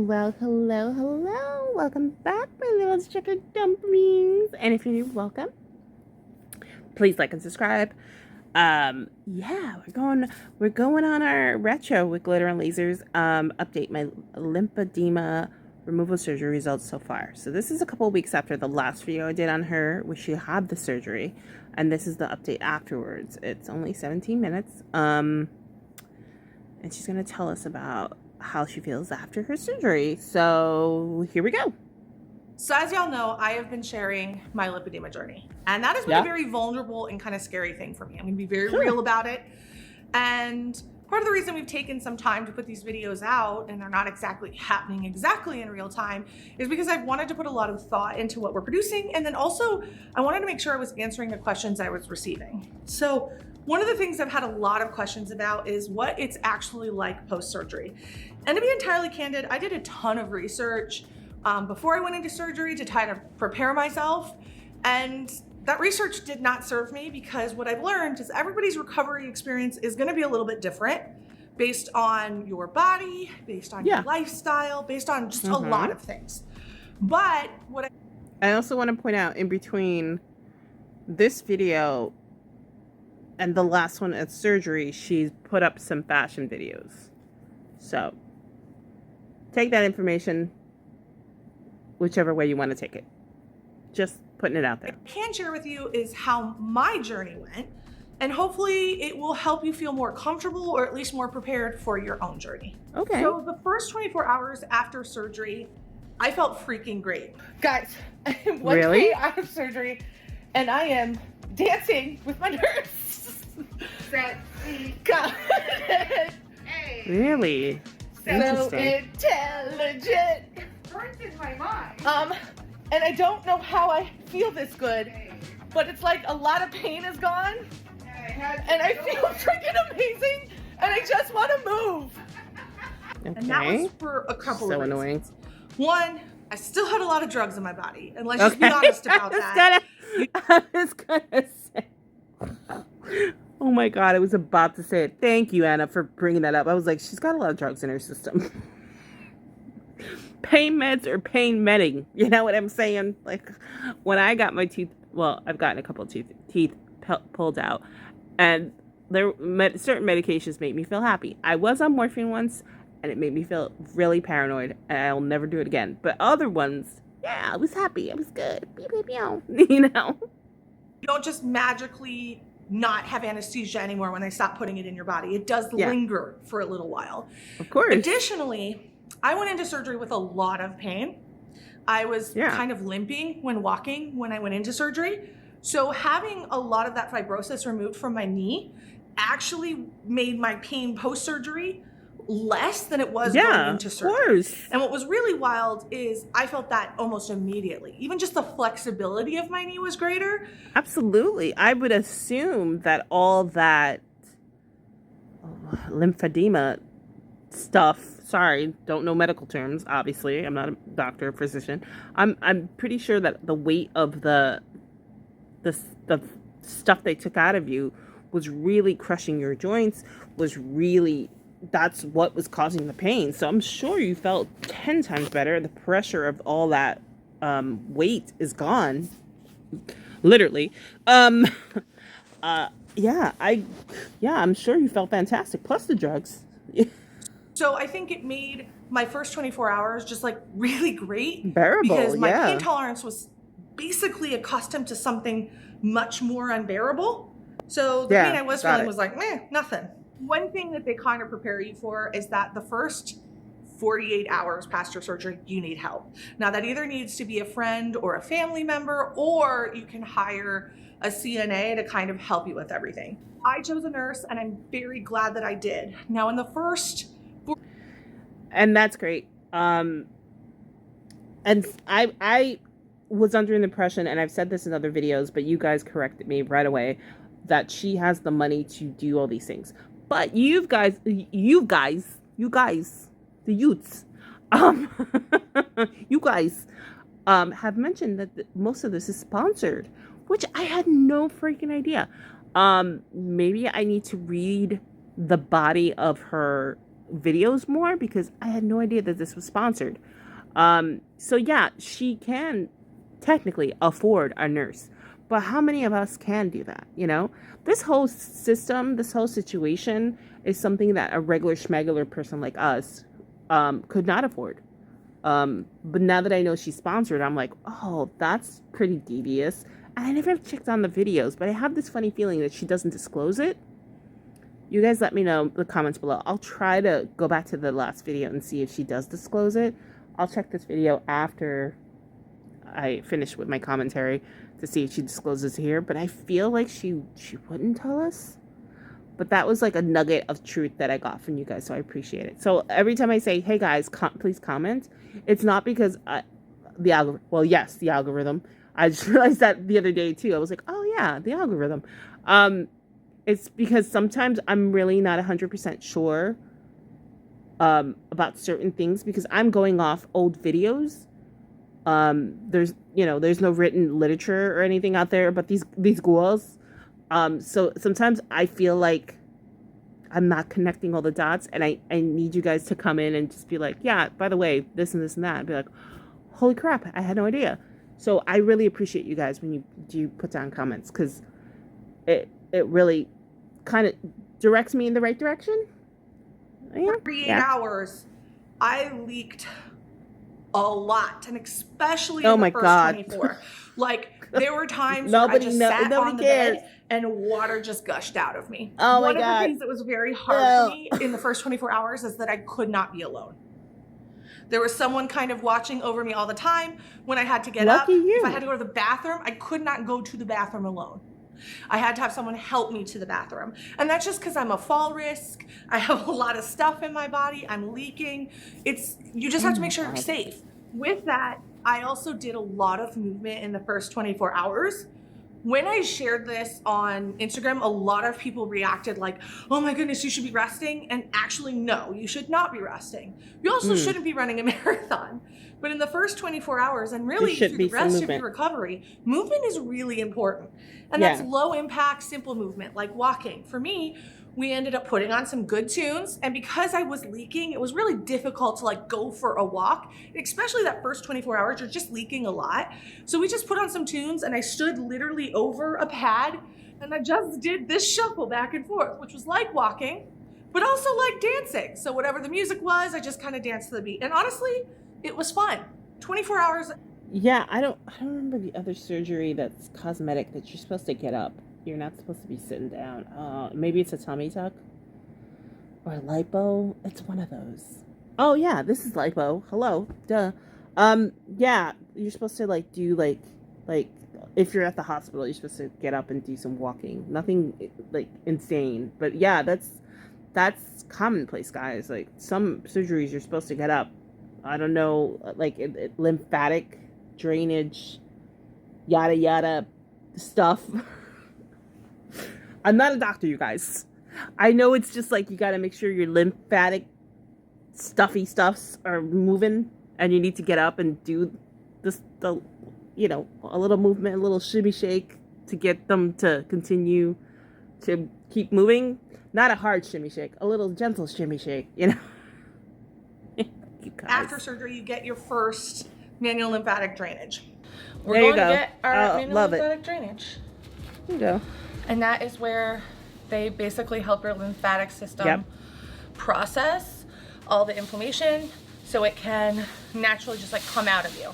Well, hello, hello. Welcome back, my little sugar dumplings. And if you're new, welcome. Please like and subscribe. Yeah, we're going on our retro with glitter and lasers. Update my lymphedema removal surgery results so far. So this is a couple of weeks after the last video I did on her, where she had the surgery, and this is the update afterwards. It's only 17 minutes. And she's gonna tell us about how she feels after her surgery. So here we go. So as y'all know, I have been sharing my lipedema journey, and that has been a very vulnerable and kind of scary thing for me. I'm gonna be very real about it. And part of the reason we've taken some time to put these videos out, and they're not happening exactly in real time, is because I've wanted to put a lot of thought into what we're producing. And then also I wanted to make sure I was answering the questions I was receiving. So one of the things I've had a lot of questions about is what it's actually like post-surgery. And to be entirely candid, I did a ton of research before I went into surgery to try to prepare myself. And that research did not serve me, because what I've learned is everybody's recovery experience is going to be a little bit different based on your body, based on your lifestyle, based on just a lot of things. But what I also want to point out, in between this video and the last one at surgery, she's put up some fashion videos. So take that information whichever way you want to take it. Just putting it out there. I can share with you is how my journey went, and hopefully it will help you feel more comfortable, or at least more prepared for your own journey. Okay. So the first 24 hours after surgery, I felt freaking great. Guys, I am one day out of surgery, and I am dancing with my nurse. God. Really? So intelligent. Burnt in my mind. And I don't know how I feel this good, but it's like a lot of pain is gone, and I feel freaking amazing, and I just want to move. Okay. And that was for a couple of reasons. Annoying. One, I still had a lot of drugs in my body, and let's just be honest about that. I was gonna say. Oh my God, I was about to say it. Thank you, Anna, for bringing that up. I was like, she's got a lot of drugs in her system. Pain meds or pain medding. You know what I'm saying? Like, when I got my teeth, well, I've gotten a couple of teeth pulled out, and certain medications make me feel happy. I was on morphine once, and it made me feel really paranoid, and I'll never do it again. But other ones, yeah, I was happy. I was good. You know? You don't just magically not have anesthesia anymore when they stop putting it in your body. It does linger for a little while. Of course. Additionally, I went into surgery with a lot of pain. I was kind of limping when walking when I went into surgery. So having a lot of that fibrosis removed from my knee actually made my pain post-surgery less than it was going into surgery. Of course. And what was really wild is I felt that almost immediately. Even just the flexibility of my knee was greater. Absolutely. I would assume that all that lymphedema stuff, sorry, don't know medical terms, obviously. I'm not a doctor or physician. I'm pretty sure that the weight of the stuff they took out of you was really crushing your joints, that's what was causing the pain. So I'm sure you felt 10 times better. The pressure of all that weight is gone. Literally. I'm sure you felt fantastic. Plus the drugs. So I think it made my first 24 hours just like really great. Bearable, because my pain tolerance was basically accustomed to something much more unbearable. So the pain I was feeling was like, nothing. One thing that they kind of prepare you for is that the first 48 hours past your surgery, you need help. Now that either needs to be a friend or a family member, or you can hire a CNA to kind of help you with everything. I chose a nurse, and I'm very glad that I did. Now in the first... And that's great. And I was under the impression, and I've said this in other videos, but you guys corrected me right away, that she has the money to do all these things. But you guys, the youths, you guys have mentioned that most of this is sponsored, which I had no freaking idea. Maybe I need to read the body of her videos more because I had no idea that this was sponsored. So yeah, she can technically afford a nurse, but how many of us can do that? You know, this whole system, this whole situation is something that a regular schmegular person like us could not afford. But now that I know she's sponsored, I'm like, oh, that's pretty devious. And I never checked on the videos, but I have this funny feeling that she doesn't disclose it. You guys let me know in the comments below. I'll try to go back to the last video and see if she does disclose it. I'll check this video after I finish with my commentary to see if she discloses here. But I feel like she wouldn't tell us. But that was like a nugget of truth that I got from you guys, so I appreciate it. So every time I say, hey guys, please comment, it's not because the algorithm, well, yes, the algorithm. I just realized that the other day too. I was like, oh yeah, the algorithm. It's because sometimes I'm really not 100% sure about certain things because I'm going off old videos. There's no written literature or anything out there about these ghouls. So sometimes I feel like I'm not connecting all the dots, and I need you guys to come in and just be like, yeah, by the way, this and this and that. And be like, holy crap, I had no idea. So I really appreciate you guys when you do put down comments because it really kind of directs me in the right direction. Yeah. 48 hours, I leaked a lot, and especially in the first 24. Like, there were times where I just sat on the bed and water just gushed out of me. Oh my God. One of the things that was very hard for me in the first 24 hours is that I could not be alone. There was someone kind of watching over me all the time. When I had to get up, if I had to go to the bathroom, I could not go to the bathroom alone. I had to have someone help me to the bathroom. And that's just because I'm a fall risk. I have a lot of stuff in my body. I'm leaking. You just have to make sure you're safe. With that, I also did a lot of movement in the first 24 hours. When I shared this on Instagram, a lot of people reacted like, oh my goodness, you should be resting. And actually, no, you should not be resting. You also shouldn't be running a marathon. But in the first 24 hours, and really through the rest of your recovery, movement is really important. And that's low impact, simple movement, like walking. For me, we ended up putting on some good tunes. And because I was leaking, it was really difficult to like go for a walk, especially that first 24 hours, you're just leaking a lot. So we just put on some tunes and I stood literally over a pad and I just did this shuffle back and forth, which was like walking, but also like dancing. So whatever the music was, I just kind of danced to the beat. And honestly, it was fun. 24 hours. Yeah, I don't remember the other surgery that's cosmetic that you're supposed to get up. You're not supposed to be sitting down. Maybe it's a tummy tuck or a lipo. It's one of those. Oh yeah, this is lipo. Hello, duh. Yeah, you're supposed to like do like if you're at the hospital, you're supposed to get up and do some walking. Nothing like insane, but yeah, that's commonplace, guys. Like some surgeries, you're supposed to get up. I don't know, like lymphatic drainage, yada yada stuff. I'm not a doctor, you guys. I know it's just like you got to make sure your lymphatic stuffy stuffs are moving and you need to get up and do a little movement, a little shimmy shake to get them to continue to keep moving. Not a hard shimmy shake, a little gentle shimmy shake, you know. After surgery, you get your first manual lymphatic drainage. We're going to get our manual lymphatic drainage. There you go. And that is where they basically help your lymphatic system process all the inflammation so it can naturally just like come out of you.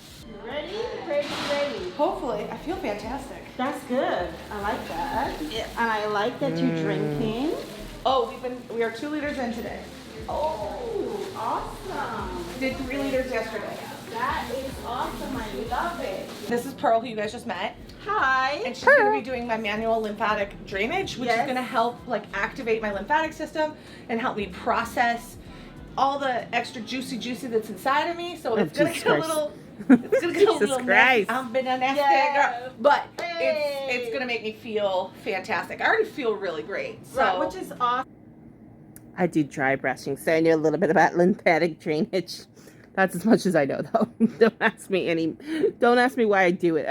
Ready? Ready. Hopefully. I feel fantastic. That's good. I like that. Yeah. And I like that you're drinking. Oh, we are 2 liters in today. Oh, awesome. Did 3 liters yesterday. That is awesome. I love it. This is Pearl, who you guys just met. Hi. And she's going to be doing my manual lymphatic drainage, which is going to help like activate my lymphatic system and help me process all the extra juicy that's inside of me. So it's going to get a little nasty. I've been a nasty girl. But it's going to make me feel fantastic. I already feel really great. So right, which is awesome. I do dry brushing, so I know a little bit about lymphatic drainage. That's as much as I know, though. Don't ask me why I do it.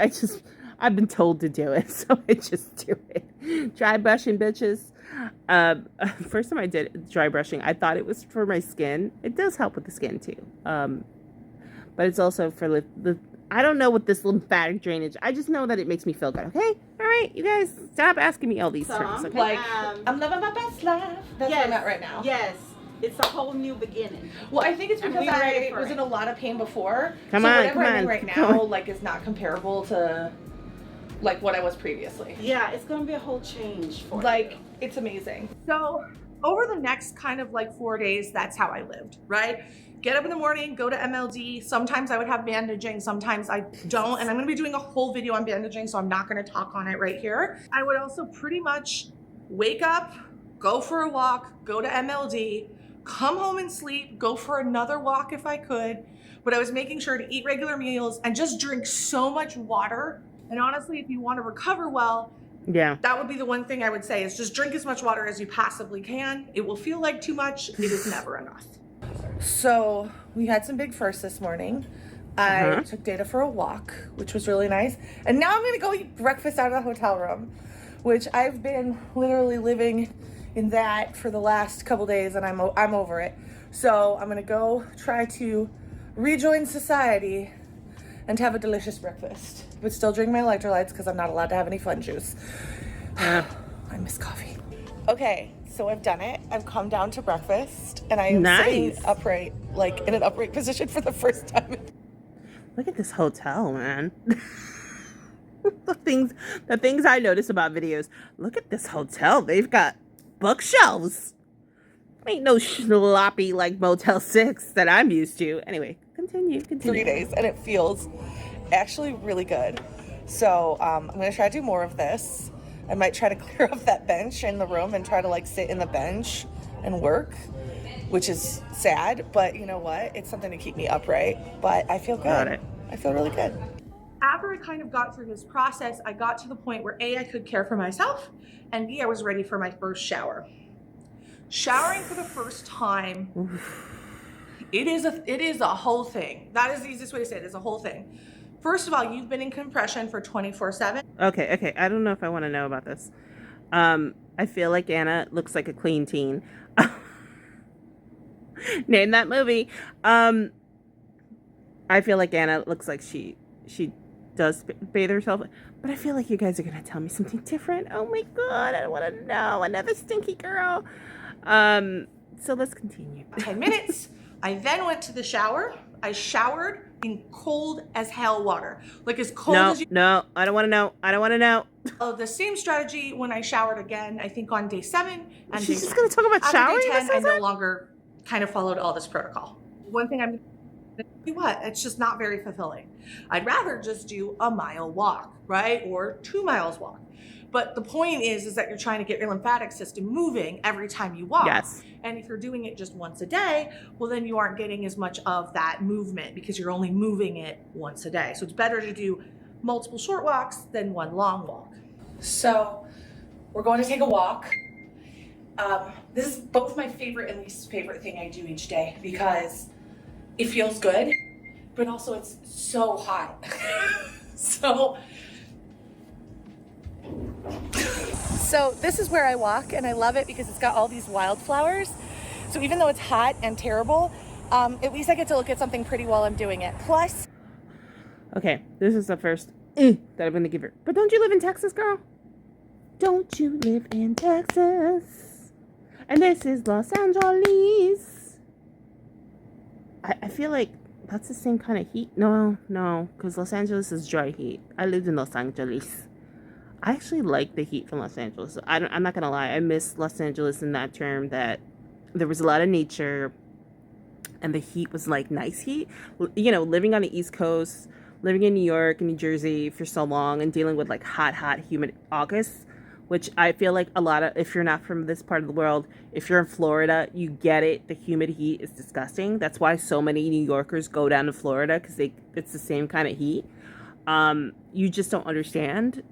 I've been told to do it, so I just do it. Dry brushing, bitches. First time I did dry brushing, I thought it was for my skin. It does help with the skin too. But it's also for the I don't know what this lymphatic drainage. I just know that it makes me feel good. Okay, all right, you guys, stop asking me all these terms. Okay? Like, I'm living my best life. That's where I'm at right now. Yes. It's a whole new beginning. Well, I think it's because I was in a lot of pain before. Come so on, whatever come I'm in on, right keep now, going. like, is not comparable to like what I was previously. Yeah, it's gonna be a whole change for Like, you. it's amazing. So over the next kind of like 4 days, that's how I lived, right? Get up in the morning, go to MLD. Sometimes I would have bandaging, sometimes I don't. And I'm gonna be doing a whole video on bandaging, so I'm not gonna talk on it right here. I would also pretty much wake up, go for a walk, go to MLD, come home and sleep, go for another walk if I could. But I was making sure to eat regular meals and just drink so much water. And honestly, if you want to recover well, Yeah. that would be the one thing I would say is just drink as much water as you possibly can. It will feel like too much. It is never enough. So we had some big firsts this morning. I took Data for a walk, which was really nice. And now I'm going to go eat breakfast out of the hotel room, which I've been literally living in that for the last couple days, and I'm over it. So I'm going to go try to rejoin society and have a delicious breakfast, but still drink my electrolytes because I'm not allowed to have any fun juice. I miss coffee. Okay, so I've done it. I've come down to breakfast, and I am sitting upright, like in an upright position for the first time. Look at this hotel, man. the things I notice about videos. Look at this hotel. They've got bookshelves. Ain't no sloppy like Motel 6 that I'm used to. Anyway, continue. 3 days, and it feels actually really good. So I'm gonna try to do more of this. I might try to clear up that bench in the room and try to like sit in the bench and work, which is sad, but you know what? It's something to keep me upright. But I feel good. Got it. I feel really good. After I kind of got through this process, I got to the point where A, I could care for myself, and B, I was ready for my first shower. Showering for the first time, it is a whole thing. That is the easiest way to say it, is a whole thing. First of all, you've been in compression for 24/7. Okay. I don't know if I want to know about this. I feel like Anna looks like a clean teen. Name that movie. I feel like Anna looks like she does bathe herself, but I feel like you guys are gonna tell me something different. Oh my god, I don't want to know. Another stinky girl. So let's continue. 10 minutes. I then went to the shower. I showered in cold as hell water. Like as cold as you... No, I don't want to know. I don't want to know. The same strategy when I showered again, I think on day 7 and She's day just 10. going to talk about showering? After day 10, I no longer kind of followed all this protocol. One thing I'm do what? It's just not very fulfilling. I'd rather just do a mile walk, right? Or 2 miles walk. But the point is that you're trying to get your lymphatic system moving every time you walk. Yes. And if you're doing it just once a day, well, then you aren't getting as much of that movement because you're only moving it once a day. So it's better to do multiple short walks than one long walk. So we're going to take a walk. This is both my favorite and least favorite thing I do each day because it feels good, but also it's so hot. So this is where I walk, and I love it because it's got all these wildflowers. So even though it's hot and terrible, at least I get to look at something pretty while I'm doing it. Plus, okay, this is the first that I'm going to give her. But don't you live in Texas, girl? Don't you live in Texas? And this is Los Angeles. I feel like that's the same kind of heat. No, because Los Angeles is dry heat. I lived in Los Angeles. I actually like the heat from Los Angeles. I'm not going to lie. I miss Los Angeles in that term that there was a lot of nature and the heat was like nice heat. You know, living on the East Coast, living in New York and New Jersey for so long and dealing with like hot, humid August, which I feel like a lot of, if you're not from this part of the world, if you're in Florida, you get it. The humid heat is disgusting. That's why so many New Yorkers go down to Florida because it's the same kind of heat. You just don't understand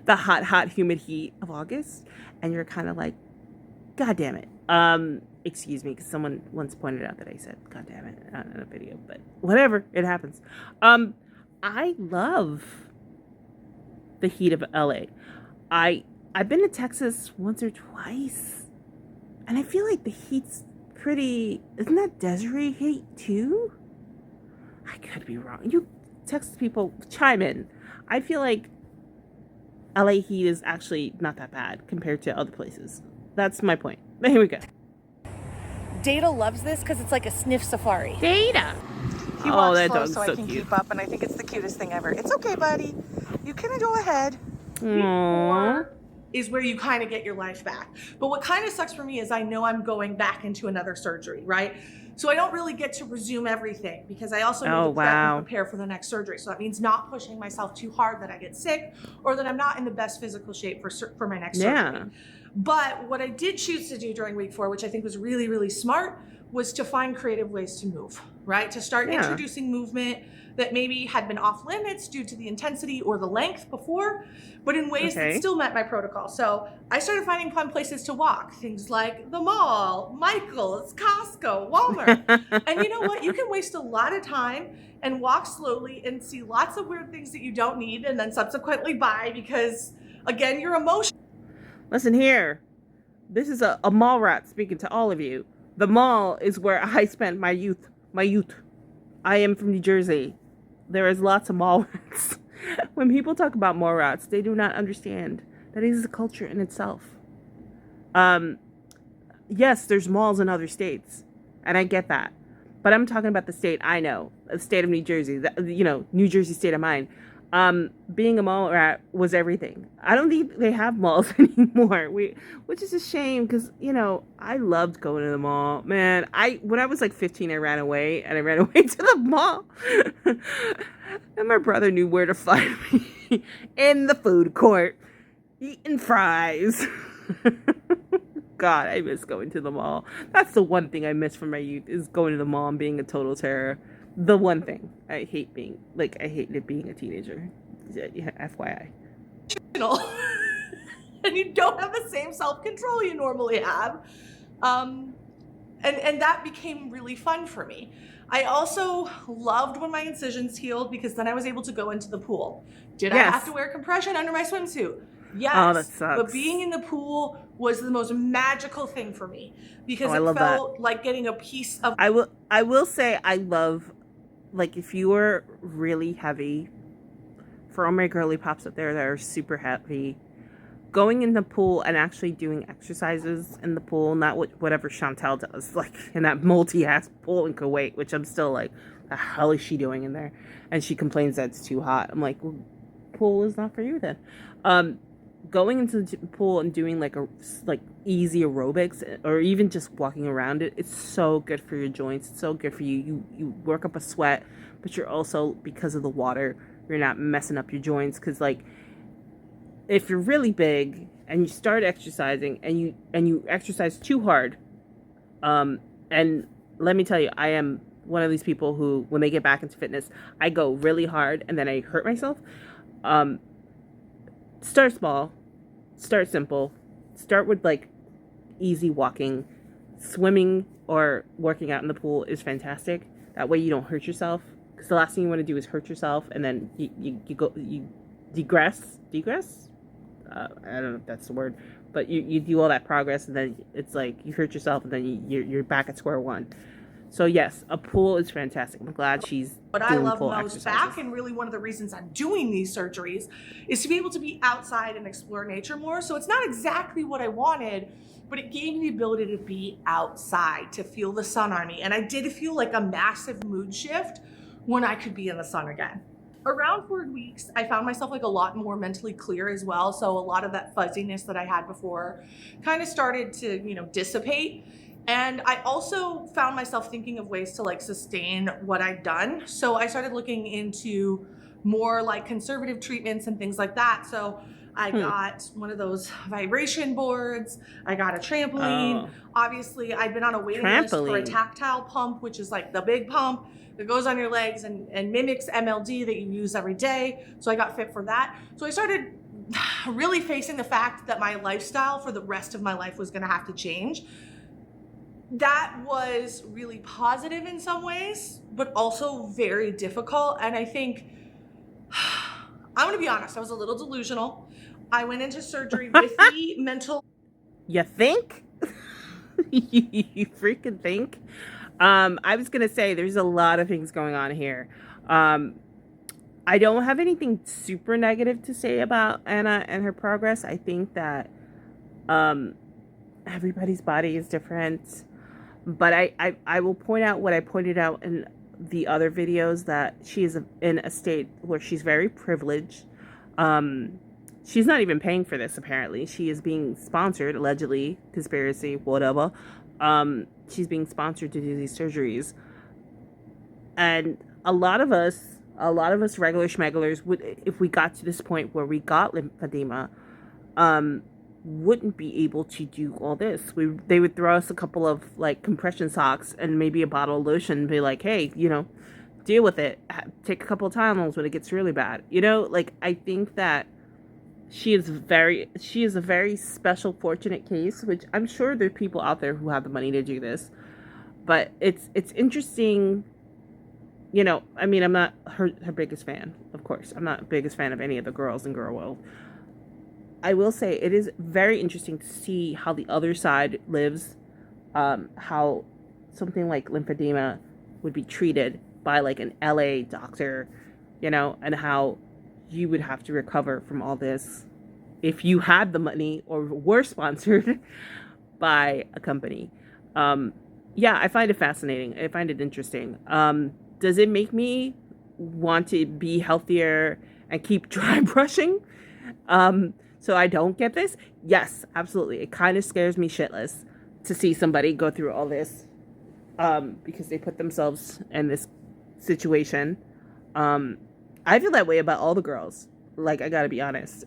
the hot, humid heat of August. And you're kind of like, God damn it. Excuse me, because someone once pointed out that I said, God damn it, in a video, but whatever, it happens. I love the heat of LA. I I've been to Texas once or twice, and I feel like the heat's pretty. Isn't that desert heat too? I could be wrong. You Texas people, chime in. I feel like LA heat is actually not that bad compared to other places. That's my point. But here we go. Data loves this because it's like a sniff safari. Data. He walks slow so I can keep up, and I think it's the cutest thing ever. It's okay, buddy. You can go ahead. Aww. Is where you kind of get your life back. But what kind of sucks for me is I know I'm going back into another surgery, right? So I don't really get to resume everything because I also need to prep and prepare for the next surgery. So that means not pushing myself too hard that I get sick or that I'm not in the best physical shape for my next surgery. But what I did choose to do during week 4, which I think was really, really smart, was to find creative ways to move, right? To start introducing movement that maybe had been off limits due to the intensity or the length before, but in ways that still met my protocol. So I started finding fun places to walk, things like the mall, Michael's, Costco, Walmart. And you know what? You can waste a lot of time and walk slowly and see lots of weird things that you don't need and then subsequently buy because, again, you're emotional. Listen here. This is a mall rat speaking to all of you. The mall is where I spent my youth. I am from New Jersey. There is lots of mall rats. When people talk about mall rats, they do not understand that it is a culture in itself. Yes, there's malls in other states, and I get that. But I'm talking about the state I know, the state of New Jersey, New Jersey state of mind. Being a mall rat was everything. I don't think they have malls anymore, which is a shame because, I loved going to the mall. Man, when I was like 15, I ran away to the mall. And my brother knew where to find me in the food court, eating fries. God, I miss going to the mall. That's the one thing I miss from my youth is going to the mall and being a total terror. The one thing I hated being a teenager. Yeah, FYI. And you don't have the same self-control you normally have. And that became really fun for me. I also loved when my incisions healed because then I was able to go into the pool. Did I have to wear compression under my swimsuit? Yes. Oh, that sucks. But being in the pool was the most magical thing for me because it felt like getting a piece of... I will say I love, like, if you are really heavy, for all my girly pops up there that are super heavy, going in the pool and actually doing exercises in the pool, not whatever Chantel does, like in that multi-ass pool in Kuwait, which I'm still like, the hell is she doing in there? And she complains that it's too hot. I'm like, well, pool is not for you then. Going into the pool and doing like easy aerobics or even just walking around it, it's so good for your joints. It's so good for you. You work up a sweat, but you're also, because of the water, you're not messing up your joints. Because like, if you're really big and you start exercising and you exercise too hard, and let me tell you, I am one of these people who, when they get back into fitness, I go really hard and then I hurt myself. Start small, start simple, start with like easy walking. Swimming or working out in the pool is fantastic. That way you don't hurt yourself, because the last thing you want to do is hurt yourself and then you degress. I don't know if that's the word, but you do all that progress and then it's like you hurt yourself and then you're back at square one. So yes, a pool is fantastic. I'm glad she's What doing I love pool most exercises. back, and really one of the reasons I'm doing these surgeries, is to be able to be outside and explore nature more. So it's not exactly what I wanted, but it gave me the ability to be outside, to feel the sun on me. And I did feel like a massive mood shift when I could be in the sun again. Around 4 weeks, I found myself like a lot more mentally clear as well. So a lot of that fuzziness that I had before kind of started to, dissipate. And I also found myself thinking of ways to like sustain what I'd done. So I started looking into more like conservative treatments and things like that. So I got one of those vibration boards. I got a trampoline. Obviously, I'd been on a waiting list for a tactile pump, which is like the big pump that goes on your legs and mimics MLD that you use every day. So I got fit for that. So I started really facing the fact that my lifestyle for the rest of my life was gonna have to change. That was really positive in some ways, but also very difficult. And I think, I'm gonna be honest, I was a little delusional. I went into surgery with the mental. You think? You freaking think? I was gonna say there's a lot of things going on here. I don't have anything super negative to say about Anna and her progress. I think that everybody's body is different. But I will point out what I pointed out in the other videos, that she is in a state where she's very privileged. She's not even paying for this, apparently. She is being sponsored, allegedly, conspiracy, whatever. She's being sponsored to do these surgeries. And a lot of us regular schmegglers would, if we got to this point where we got lymphedema, wouldn't be able to do all this. They would throw us a couple of like compression socks and maybe a bottle of lotion and be like, hey, you know, deal with it. Take a couple of Tylenols when it gets really bad. You know, like, I think that she is a very special, fortunate case, which I'm sure there are people out there who have the money to do this. But it's interesting. You know, I mean, I'm not her biggest fan, of course. I'm not the biggest fan of any of the girls in Girl World. I will say it is very interesting to see how the other side lives, how something like lymphedema would be treated by like an LA doctor, you know, and how you would have to recover from all this if you had the money or were sponsored by a company. Yeah, I find it fascinating. I find it interesting. Does it make me want to be healthier and keep dry brushing? So I don't get this? Yes, absolutely. It kind of scares me shitless to see somebody go through all this, because they put themselves in this situation. I feel that way about all the girls. Like, I gotta be honest.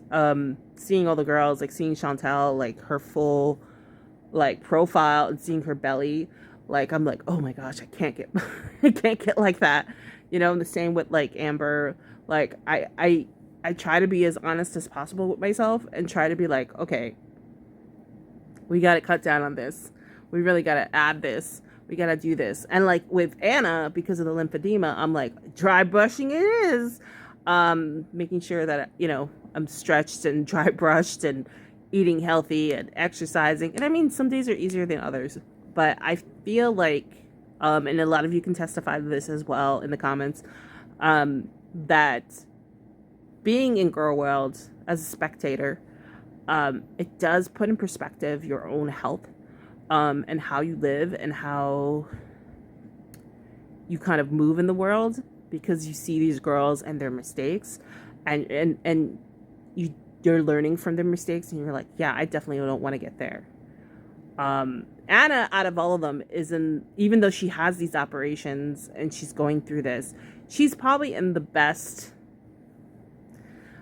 Seeing all the girls, like seeing Chantel, like her full like profile, and seeing her belly, like, I'm like, oh my gosh, I can't get I can't get like that. You know, and the same with like Amber. Like, I try to be as honest as possible with myself and try to be like, okay, we got to cut down on this. We really got to add this. We got to do this. And like with Anna, because of the lymphedema, I'm like, dry brushing it is. Making sure that, you know, I'm stretched and dry brushed and eating healthy and exercising. And I mean, some days are easier than others. But I feel like, and a lot of you can testify to this as well in the comments, that being in Girl World as a spectator, it does put in perspective your own health, and how you live and how you kind of move in the world, because you see these girls and their mistakes, and you're learning from their mistakes, and you're like, yeah, I definitely don't want to get there. Anna, out of all of them, even though she has these operations and she's going through this, she's probably in the best.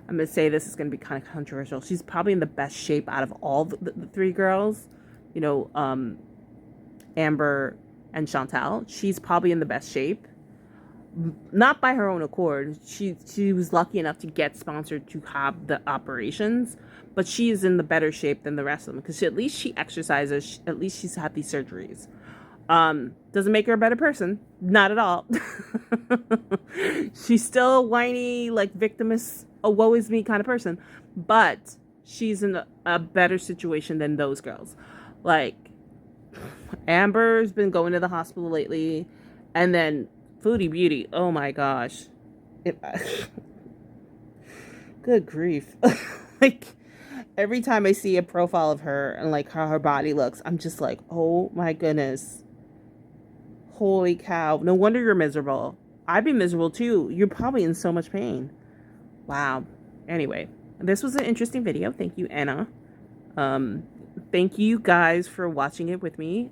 I'm going to say this is going to be kind of controversial. She's probably in the best shape out of all the three girls. You know, Amber and Chantel. She's probably in the best shape. Not by her own accord. She was lucky enough to get sponsored to have the operations. But she is in the better shape than the rest of them. Because at least she exercises. At least she's had these surgeries. Doesn't make her a better person. Not at all. She's still a whiny, like, victimist, a woe is me kind of person. But she's in a better situation than those girls. Like, Amber's been going to the hospital lately. And then Foodie Beauty. Oh my gosh. Good grief. Like, every time I see a profile of her and like how her body looks, I'm just like, oh my goodness. Holy cow. No wonder you're miserable. I'd be miserable too. You're probably in so much pain. Wow. Anyway, this was an interesting video. Thank you, Anna. Thank you guys for watching it with me.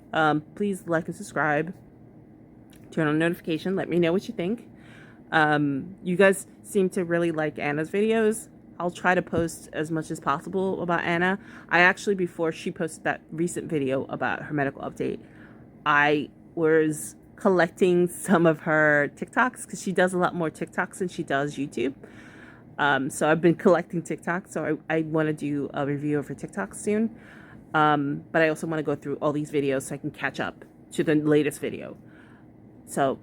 Please like and subscribe. Turn on notification. Let me know what you think. You guys seem to really like Anna's videos. I'll try to post as much as possible about Anna. I actually, before she posted that recent video about her medical update, I was collecting some of her TikToks, because she does a lot more TikToks than she does YouTube. So I've been collecting TikToks. So I want to do a review of her TikToks soon. But I also want to go through all these videos so I can catch up to the latest video. So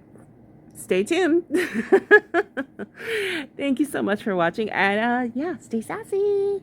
stay tuned. Thank you so much for watching. And yeah, stay sassy.